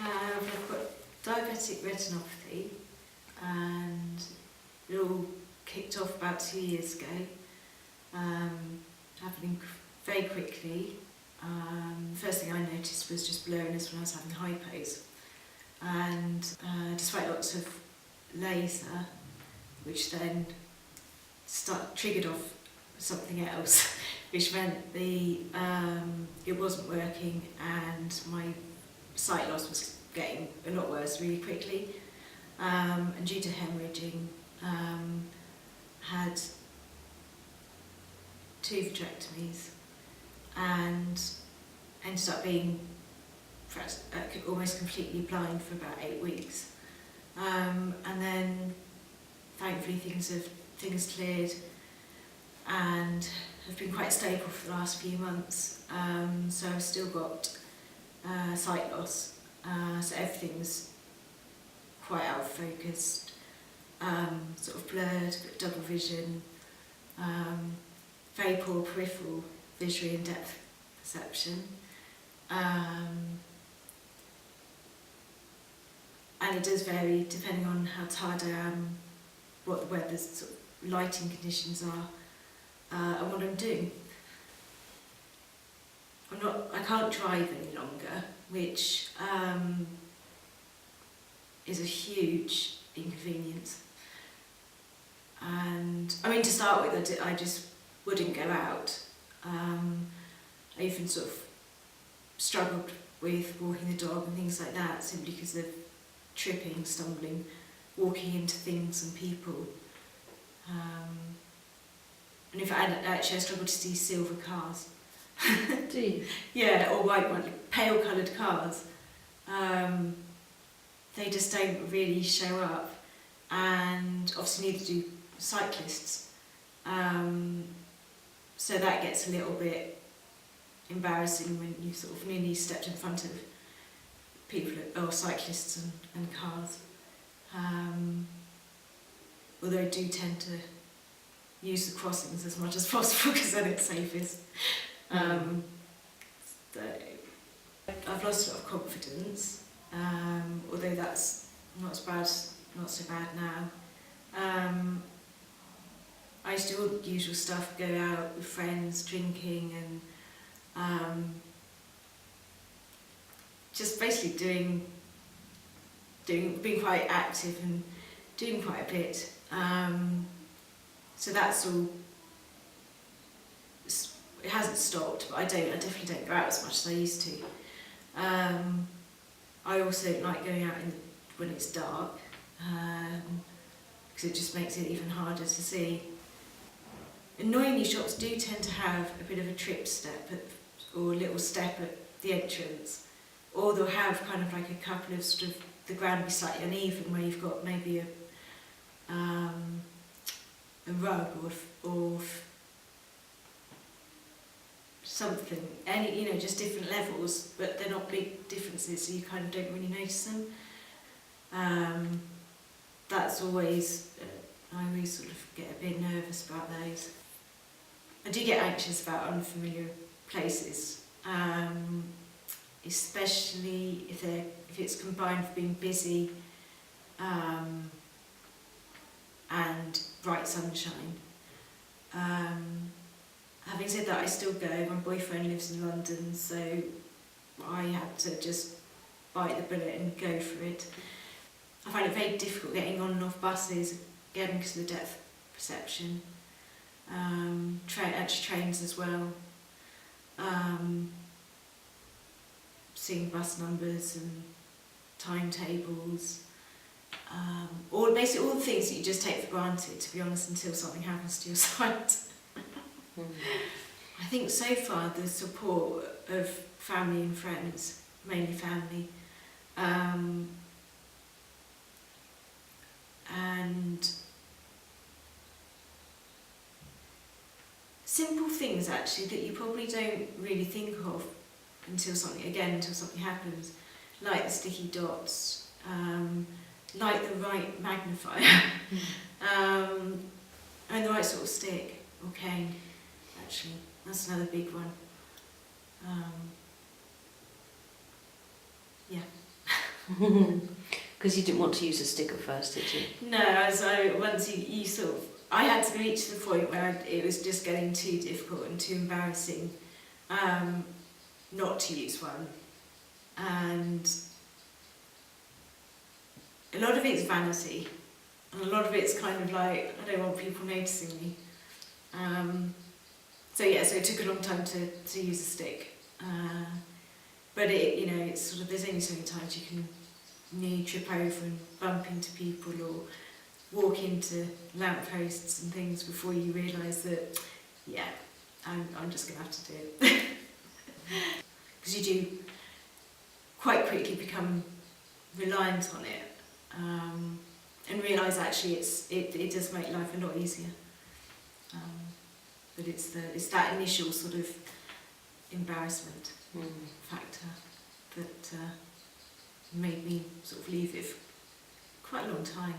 I've got diabetic retinopathy, and it all kicked off about 2 years ago, happening very quickly. First thing I noticed was just blurriness when I was having hypos, and despite lots of laser, which then triggered off something else, which meant it wasn't working, and my sight loss was getting a lot worse really quickly, and due to hemorrhaging, had 2 vitrectomies and ended up being almost completely blind for about 8 weeks, and then thankfully things cleared and have been quite stable for the last few months. So I've still got sight loss, so everything's quite out of focused, sort of blurred, double vision, very poor peripheral visual and depth perception, and it does vary depending on how tired I am, what the weather's sort of lighting conditions are, and what I'm doing. I can't drive any longer, which is a huge inconvenience. And I mean, to start with, I just wouldn't go out. I even sort of struggled with walking the dog and things like that, simply because of tripping, stumbling, walking into things and people. And in fact, actually, I struggled to see silver cars. Do you? Yeah, or white ones, pale coloured cars. They just don't really show up, and obviously neither do cyclists. So that gets a little bit embarrassing when you sort of nearly stepped in front of people, or cyclists and cars. Although I do tend to use the crossings as much as possible because then it's safest. I've lost a lot of confidence, although that's not so bad now. I used to do all the usual stuff, go out with friends, drinking, and just basically being quite active and doing quite a bit. So that's all. It hasn't stopped, but I definitely don't go out as much as I used to. I also don't like going out when it's dark, because it just makes it even harder to see. Annoyingly, shops do tend to have a bit of a trip step or a little step at the entrance, or they'll have kind of like a couple of sort of, the ground be slightly uneven where you've got maybe a rug or something, just different levels, but they're not big differences, so you kind of don't really notice them. That's always, I always sort of get a bit nervous about those. I do get anxious about unfamiliar places, especially if it's combined with being busy and bright sunshine. Having said that, I still go. My boyfriend lives in London, so I had to just bite the bullet and go for it. I find it very difficult getting on and off buses, again because of the depth perception. Trains as well. Seeing bus numbers and timetables. Basically all the things that you just take for granted, to be honest, until something happens to your sight. I think so far the support of family and friends, mainly family, and simple things actually that you probably don't really think of until something happens, like the sticky dots, like the right magnifier, and the right sort of stick or cane. Actually, that's another big one. Yeah. Because you didn't want to use a stick at first, did you? No, so once you sort of, I had to reach the point where it was just getting too difficult and too embarrassing not to use one. And a lot of it's vanity, and a lot of it's kind of like, I don't want people noticing me. So it took a long time to use a stick. But it's sort of, there's only so many times you can nearly trip over and bump into people or walk into lampposts and things before you realise that, I'm just going to have to do it. Because you do quite quickly become reliant on it, and realise actually it does make life a lot easier. But it's that initial sort of embarrassment factor that made me sort of leave it for quite a long time.